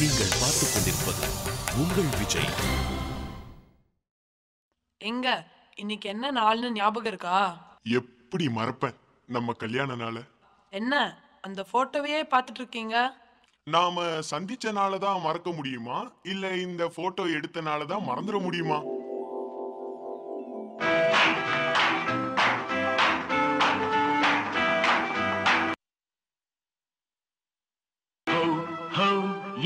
நீங்கள் பார்த்துக் கொண்டிருப்பது உங்கள் விஜய். எங்க இன்னைக்கு என்ன நாள்னு ஞாபகம் இருக்கா? எப்படி மறப்பேன் நம்ம கல்யாண நாள? என்ன அந்த போட்டோவையே பார்த்துட்டு இருக்கீங்க? நாம சந்திச்ச நாள தான் மறக்க முடியுமா, இல்ல இந்த போட்டோ எடுத்த நாள தான் மறந்துட முடியுமா?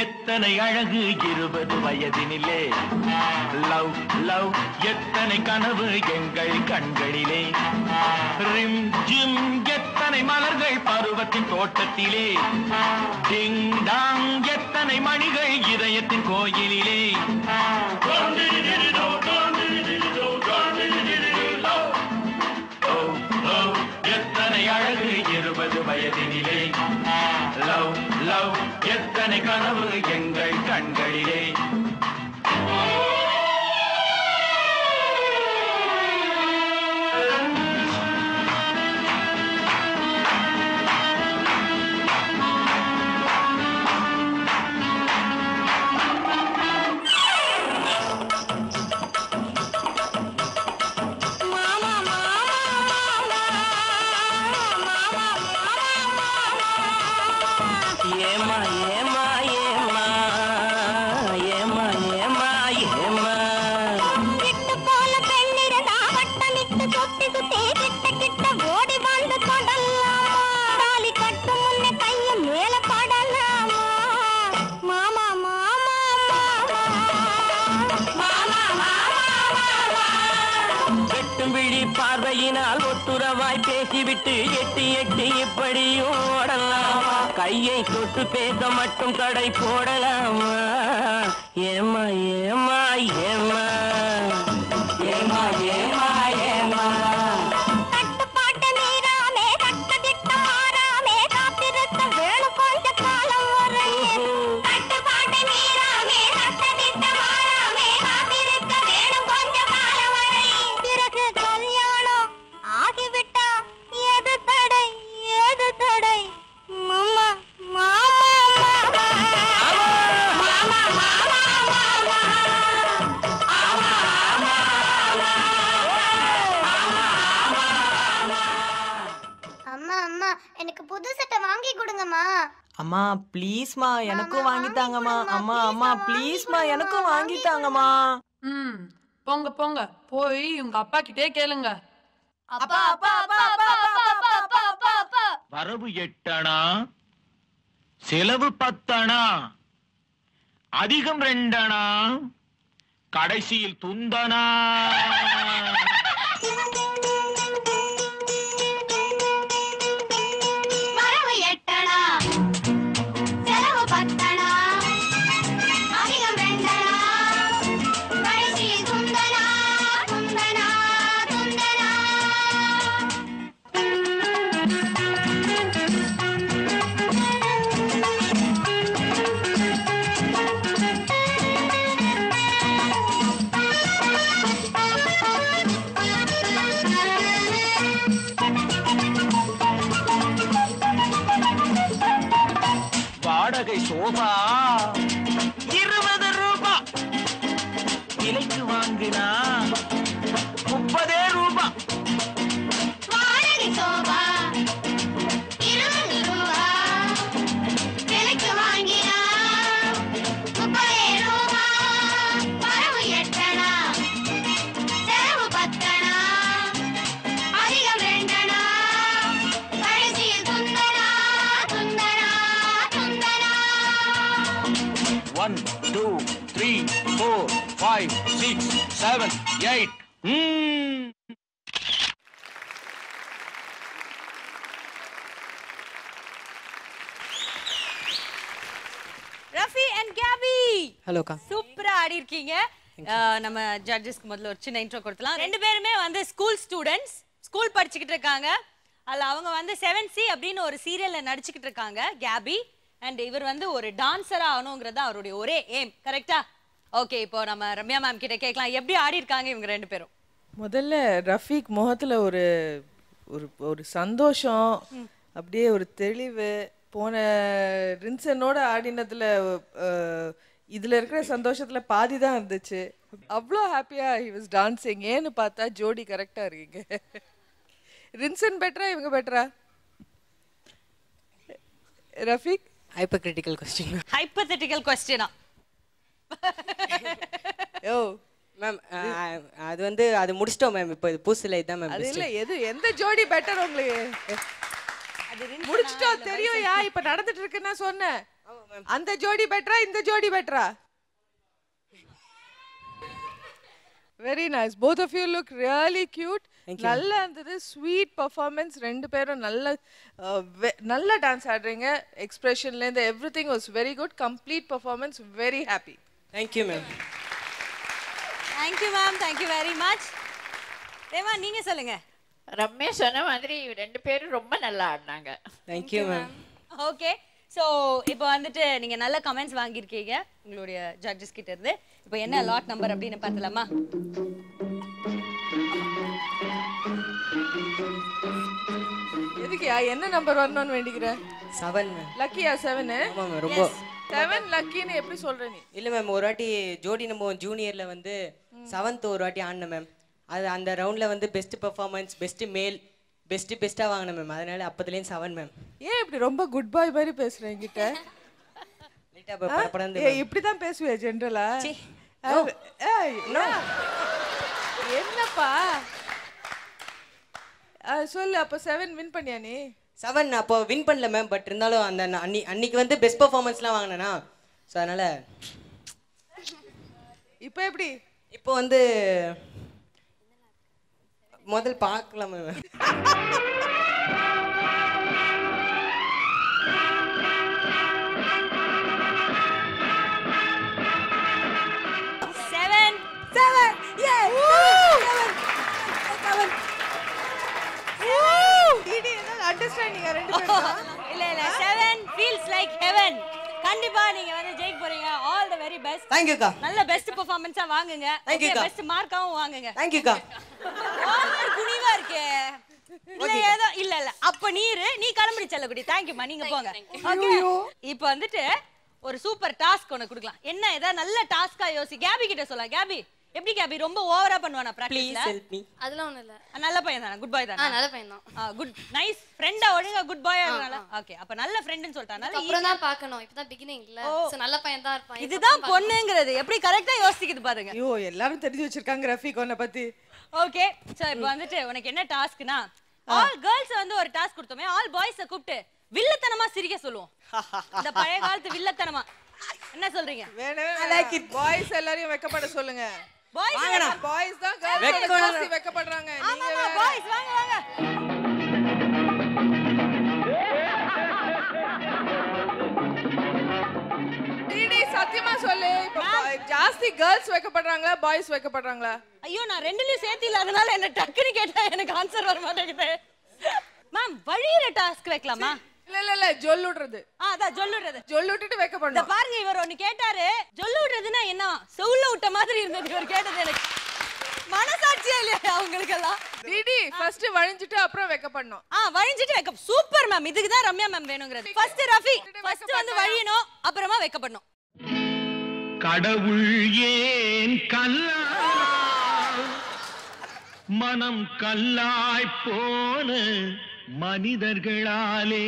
எத்தனை அழகு 20 வயதினிலே, லவ் லவ் எத்தனை கனவு எங்கள் கண்களிலே, ரிம் ஜிம் எத்தனை மலர்கள் பருவத்தின் தோட்டத்திலே, டிங் டாங் எத்தனை மணிகள் இதயத்தின் கோயிலிலே. எத்தனை அழகு 20 வயதினிலே, லவ் லவ் எத்தனை கனவு எங்கள் கண்களிலே. பார்வையினால் ஒத்துறவாய் பேசிவிட்டு எட்டி எட்டி இப்படியும் ஓடலாமா, கையை தொட்டு பேச மட்டும் கடை போடலாமா. ஏமா ஏமா ஏமா ஏமா ஏமா ஏமா அம்மா ப்ளீஸ்மா எனக்கும் வாங்கி தாங்கம்மா. அம்மா அம்மா ப்ளீஸ்மா எனக்கும் வாங்கி தாங்கம்மா. போங்க போங்க போய் உங்க அப்பா கிட்டே கேளுங்க. அப்பா அப்பா அப்பா அப்பா அப்பா அப்பா அப்பா வரவு 8 அணா, செலவு 10 அணா, அதிகம் 2 அணா, கடைசியில் துந்தனா. வாடகை சோபா 20 ரூபாய், விலைக்கு வாங்கினா 30 ரூபாய். வாடகை சோபா 20 ரூபாய், விலைக்கு வாங்கினா 30 ரூபாய். வரவு 8 அணா, செலவு 10 அணா, அதிகம் 2 அணா, கடைசியில் துந்தனா துந்தனா. 1 2 3 4 5 6 7 8. ரஃபி அண்ட் கேபி, ஹலோக்கா. சூப்பரா ஆடி இருக்கீங்க. நம்ம ஜட்ஜஸ்க்கு முதல்ல ஒரு சின்ன இன்ட்ரோ கொடுத்தலாம். ரெண்டு பேருமே வந்து ஸ்கூல் ஸ்டூடெண்ட்ஸ், ஸ்கூல் படிச்சுக்கிட்டு இருக்காங்க. அதில் அவங்க வந்து 7C அப்படின்னு ஒரு சீரியல்ல நடிச்சுக்கிட்டு இருக்காங்க கேபி. அண்ட் இவர் வந்து ஒரு டான்ஸரா ஆகணுங்கிறது அவருடைய ஒரே எய்ம். கரெக்டா? ஓகே, இப்போ நம்ம ரம்யா மேம் கிட்ட கேட்கலாம், எப்படி ஆடி இருக்காங்க இவங்க ரெண்டு பேரும்? முதல்ல ரஃபீக் முகத்துல ஒரு ஒரு ஒரு சந்தோஷம், அப்படியே ஒரு தெளிவு, போன ரின்சனோட ஆடினதுல இதுல இருக்கிற சந்தோஷத்துல பாதி தான் இருந்துச்சு. அவ்வளோ ஹாப்பியா ஹி வாஸ் டான்சிங். ஏன்னு பார்த்தா ஜோடி கரெக்டா இருக்கீங்க. ரின்சன் பெட்டரா இவங்க பெட்டரா? ரஃபீக் ஹைப்போகிரிட்டிக்கல் क्वेश्चन. ஹைப்போதெட்டிக்கல் क्वेश्चनா? ஓ மேம் அது வந்து அது முடிச்சிட்டோம் மேம். இப்போ இது புதுசுல இதான் மேம். அது இல்ல எந்த ஜோடி பெட்டர் உங்களுக்கு? முடிச்சிட்டோம் தெரியும்யா. இப்ப நடந்துட்டு இருக்குன்னு சொன்னேன். அந்த ஜோடி பெட்டரா இந்த ஜோடி பெட்டரா? Very nice. both of you look really cute. நல்லா இருந்தது. Sweet performance. ரெண்டு பேரும் நல்ல டான்ஸ் ஆடுறீங்க. எக்ஸ்பிரஷன்ல இருந்து everything was very good. Complete performance. Very happy. Thank you ma'am. Thank you ma'am. Thank you very much. தேவா நீங்க சொல்லுங்க. ரமேஷ் சொன்ன மாதிரி ரெண்டு பேரும் ரொம்ப நல்லா ஆடினாங்க. Thank you ma'am. Okay so இப்போ வந்துட்டு நீங்க நல்ல கமெண்ட்ஸ் வாங்கியிருக்கீங்க உங்களுடைய ஜட்ஜஸ் கிட்ட இருந்து. இப்போ என்ன லாட் நம்பர் அப்படின்னு பார்த்தலாமா? எதுக்குயா என்ன நம்பர் வரணும்னு வேண்டிக்கிறேன்? 7 மேம். லக்கியா 7? ஆமா மேம். ரொம்ப 7 லக்கின்னு எப்படி சொல்ற நீ? இல்ல மேம், ஒரு வாட்டி ஜோடி நம்ம ஜூனியர்ல வந்து 7th ஒரு வாட்டி ஆடின மேம். அது அந்த ரவுண்ட்ல வந்து பெஸ்ட் பெர்ஃபார்மன்ஸ், பெஸ்ட் மேல், பெஸ்டா வாங்கின மேம். அதனால அப்பதுலேயும் 7 மேம். ஏன் இப்படி ரொம்ப குட் பாய் மாதிரி பேசுற என்கிட்ட? லைட்டா படபடந்து ஏய் இப்படி தான் பேசுவே ஜெனரலா? ஏய் என்னப்பா சொல்லு. அப்ப 7 வின் பண்ணியா நீ? 7 அப்போ வின் பண்ணல மேம். பட் இருந்தாலும் அந்த அன்னைக்கு வந்து பெஸ்ட் பெர்ஃபார்மன்ஸ்லாம் வாங்கினேனா, ஸோ அதனால இப்போ எப்படி? இப்போ வந்து முதல் பார்க்கலாம் மேம். 7 அண்டர்ஸ்டாண்டிங் ரெண்டு பேரும். இல்ல 7 feels like heaven. கண்டிப்பா நீங்க வந்து ஜெயிக்க போறீங்க. All the very best. Thank you கா. நல்ல பெஸ்ட் பெர்ஃபார்மன்ஸா வாங்குங்க. Thank you கா. பெஸ்ட் மார்க்காவும் வாங்குங்க. Thank you கா. குனிவா இருக்கே. இல்ல ஏதோ இல்ல அப்ப நீ கிளம்பி செல்லகுடி. Thank you மா. நீங்க போங்க. ஓகே இப்போ வந்துட்டு ஒரு சூப்பர் டாஸ்க் ஒன்னு கொடுக்கலாம். என்ன ஏதாவது நல்ல டாஸ்கா யோசி. கேபி கிட்ட சொல்லலாம். கேபி எப்படி கேபி ரொம்ப ஓவரா பண்ணுவானா பிராக்டிஸ்ல? Please help me. அதெல்லாம் ஒண்ணு இல்ல. நல்ல பையன் தானா? குட் பாய் தானா? நல்ல பையன் தான். குட் நைஸ் ஃப்ரெண்டா ஒழுங்கா குட் பாயா இருக்கனால. ஓகே அப்ப நல்ல ஃப்ரெண்ட்னு சொல்லிட்டானால அப்புறம் தான் பார்க்கணும். இப்பதான் பிகினிங் இல்ல. சோ நல்ல பையன் தான் இருப்பான். இதுதான் பொண்ணுங்கிறது. எப்படி கரெக்ட்டா யோசிக்குது பாருங்க. ஐயோ எல்லாரும் தெரிஞ்சு வச்சிருக்காங்க ரஃபீக் உன்னை பத்தி. ஓகே சோ இப்போ வந்துட்டு உனக்கு என்ன டாஸ்க்னா, ஆல் கேர்ள்ஸ் வந்து ஒரு டாஸ்க் கொடுத்தோமே, ஆல் பாய்ஸை கூப்பிட்டு வில்லத்தனமா சிரிக்க சொல்லுவோம். இந்த பழைய காலத்து வில்லத்தனமா. என்ன சொல்றீங்க? வேணவே பாய்ஸ் எல்லாரையும் வெக்கப்பட சொல்லுங்க. பாய்ஸ் தான் கேர்ள்ஸ் வெக்கப்படுறாங்க. நீங்க பாய்ஸ் வாங்க வாங்க. டிடி சத்தியமா சொல்லு. ஜாஸ்தி கேர்ள்ஸ் வெக்கப்படுறாங்களா பாய்ஸ் வெக்கப்படுறாங்களா? ஐயோ நான் ரெண்டுலயும் சேர்த்து இல்ல, அதனால என்ன டக்குன்னு கேட்டா எனக்கு ஆன்சர் வர மாட்டேங்குது. மேம் வழியில டாஸ்க் வைக்கலாமா? இல்ல ஜொல்லுடுறது. அதான் ஜொல்லுடுறது. ஜொல்லுட்டிட்டு வெக்கப்படணும். பாருங்க இவர் ஒன்னு கேட்டாரு. ஜொல்லுடுறதுன்னா என்ன? செவுல விட்ட மாதிரி இருந்தது இவர் கேட்டது. எனக்கு மனசாட்சியே இல்லையா உங்களுக்கு எல்லாம்? டிடி ஃபர்ஸ்ட் வழிஞ்சிட்டு அப்புறம் வெக்கப்படணும். வழிஞ்சிட்டு வெக்க. Super ma'am. இதுக்கு தான் ரம்யா மேம் வேணும்ங்கிறது. ஃபர்ஸ்ட் ரஃபி ஃபர்ஸ்ட் வந்து வழியணும், அப்புறமா வெக்கப்படணும். கடவுள் ஏன் கல்லா மனம் கல்லாய் போன மனிதர்களாலே.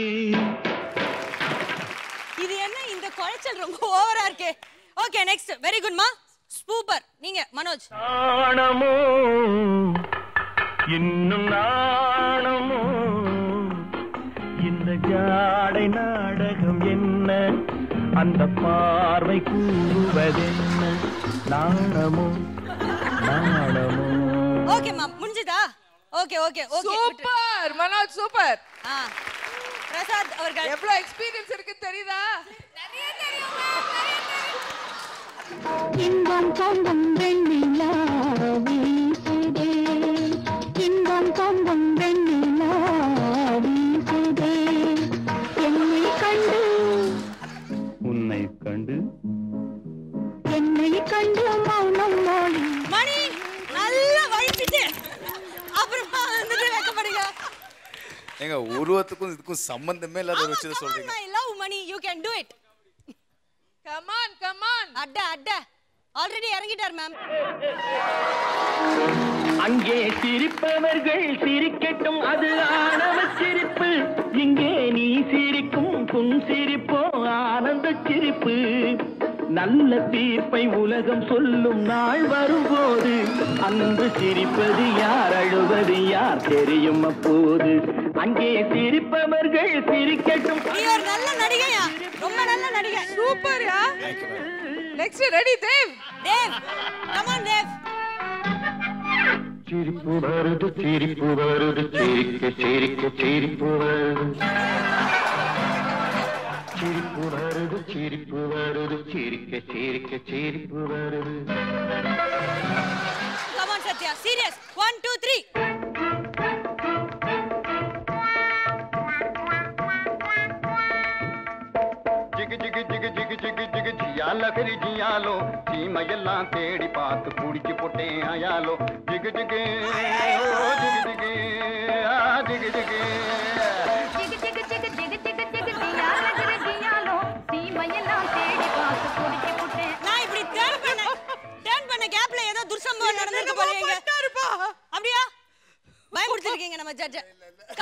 இது என்ன இந்த குறைச்சல் ரொம்ப ஓவரா இருக்கே. Okay next. வெரி குட் மா. சூப்பர். நீங்க மனோஜ். நாணமோ இன்னும் நாணமோ இந்த ஜாடை நாடகம் என்ன, அந்த பார்வை கூறுவதென்ன, நாணமோ நாணமோ. ஓகே மா முடிஞ்சதா? Okay okay okay super Manoj super. Prasad அவர்கள் எவ்வளவு எக்ஸ்பீரியன்ஸ் இருக்கு தெரியுதா? நிறைய தெரியும் மேம். இன்பம் கண்டும் வெண்ணிலா வீசுதே, இன்பம் கண்டும் வெண்ணிலா வீசுதே, என்னை கண்டு உன்னை கண்டு என்னை கண்டு மௌனம் மொழி. மணி நல்லா வழிச்சிட்டு அப்புறமா வந்துட்டு வெக்கப்படுங்க. ஏங்க உருவத்துக்கும் இதுக்கும் சம்பந்தமே இல்லாத ஒரு விஷயத்தை சொல்றீங்க. I love can do it. Come on, come on. அட ஆல்ரெடி இறங்கிட்டார் மேம். அங்கே சிரிப்பவர்கள் சிரிக்கட்டும், அது ஆணவ சிரிப்பு. இங்கே நீ சிரிக்கும் புன் சிரிப்போ ஆனந்த சிரிப்பு. நல்ல தீர்ப்பை உலகம் சொல்லும் நாள் வரும்போது அன்று சிரிப்பது யார், அழுவது யார் தெரியும் அப்போது. அங்கே சிரிப்பவர்கள் சிரிக்கட்டும். நீ ஒரு நல்ல நடிகையா, ரொம்ப நல்ல நடிகை. சூப்பர்யா. Next ready Dev. Dev, come on Dev. சிரிப்பு வருது சிரிப்பு வருது சிரிக்க சிரிக்க சிரிப்பு வருது. சிரிப்பு வருது சிரிப்பு வருது சிரிக்க சிரிக்க சிரிப்பு வருது. Come on Satya, serious. 1 2 3. ஜிகு ஜிகு ஜிகு ஜிகு ஜிகு ஜிகு ஜியால கரி ஜியாலோ சீமையெல்லாம் தேடி பார்த்து குடிச்சு போட்டேன் ஆயாலோ. ஜிகு ஜிகு ஓ ஜிகு ஜிகு ஆ ஜிகு ஜிகு ஜிகு ஜிகு ஜிகு ஜிகு ஜிகு ஜிகு ஜியால கரி ஜியாலோ சீமையெல்லாம் தேடி பார்த்து குடிச்சு போட்டேன். நான் இப்படி டர்ன் பண்ண கேப்ல ஏதோ துர்சம்பவம் நடந்துருக்கு போலங்க. அப்படியே பயமுறுத்திருக்கீங்க நம்ம judge.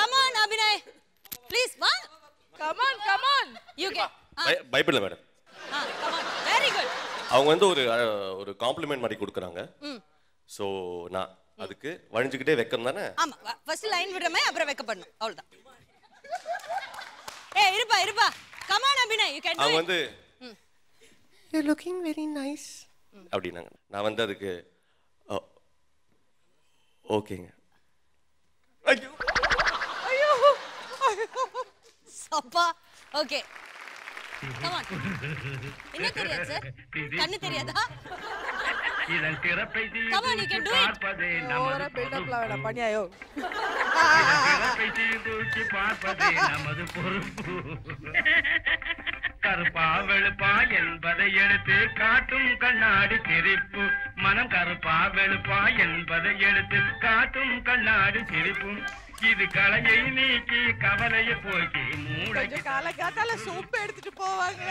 Come on Abhinay please வா. Come on, come on. You can. பைபிள்ல madam. come on. Very good. அவங்க வந்து ஒரு காம்ப்ளிமெண்ட் மாதிரி கொடுக்குறாங்க. சோ நான் அதுக்கு வழிஞ்சிக்கிட்டே வைக்கணும் தானே? ஆமா, ஃபர்ஸ்ட் லைன் விடுறமே அப்புறம் வைக்க பண்ணனும். அவ்வளவுதான். ஏய் இருப்பா. Come on Abhinay, you can do it. அவங்க வந்து You're looking very nice அப்படினாங்க. நான் வந்து அதுக்கு ஓகேங்க. ஐயோ சப்பா. Okay come on. என்ன தெரியாது சார்? கண்ணு தெரியாதா? இதன் சிறப்பை come on, you can do it. பார்ப்பதே நமது build up ல பண்ணியாயோ. சிறப்பை தூக்கி பார்ப்பதே நமது பொறுப்பு. கருப்பா வெளுப்பா என்பதை எடுத்து காட்டும் கண்ணாடி சிரிப்பு. மனம் கருப்பா வெளுப்பா என்பதை எடுத்து காட்டும் கண்ணாடி சிரிப்பு. இது கலையை நீக்கி கவலையை போக்கி மூளைக்கு காலகாத்தால சோப்பு எடுத்துட்டு போவாங்க,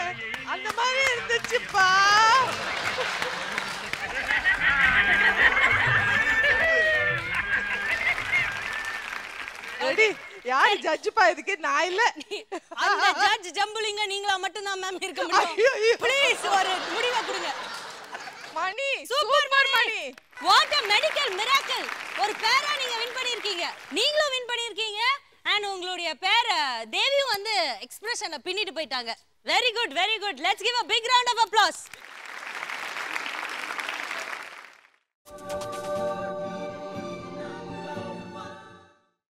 அந்த மாதிரி இருந்துச்சுப்பா. ரெடி யார் ஜட்ஜ் பா இதுக்கு? நான் இல்ல. அந்த ஜட்ஜ் ஜம்புலிங்க நீங்களா மட்டும் தான் மேம் இருக்க முடியும். ப்ளீஸ் ஒரு முடிவை கொடுங்க. Mani super Mani. What a medical miracle. ஒரு பேரா நீங்க வின் பண்ணிருக்கீங்க. நீங்களும் வின் பண்ணிருக்கீங்க. and உங்களுடைய பேர தேவியும் வந்து எக்ஸ்பிரஷன்ல பின்னிட்டு போயிட்டாங்க. Very good very good. Let's give a big round of applause.